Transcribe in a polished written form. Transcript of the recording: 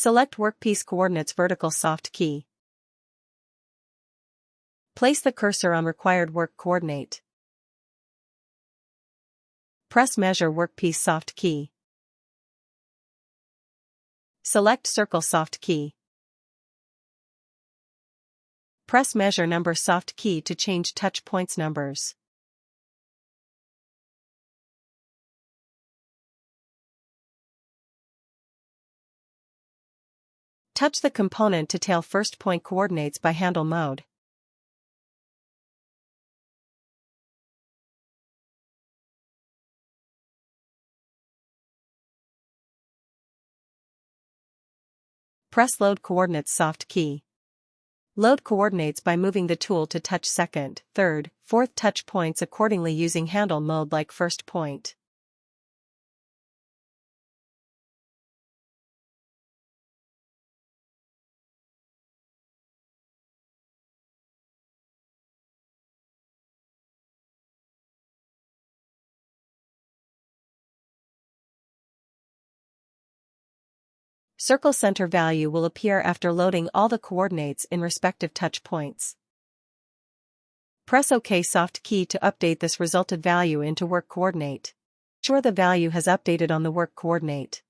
Select workpiece coordinates vertical soft key. Place the cursor on required work coordinate. Press measure workpiece soft key. Select circle soft key. Press measure number soft key to change touch points numbers. Touch the component to tail first point coordinates by handle mode. Press load coordinates soft key. Load coordinates by moving the tool to touch second, third, fourth touch points accordingly using handle mode like first point. Circle center value will appear after loading all the coordinates in respective touch points. Press OK soft key to update this resulted value into work coordinate. Ensure the value has updated on the work coordinate.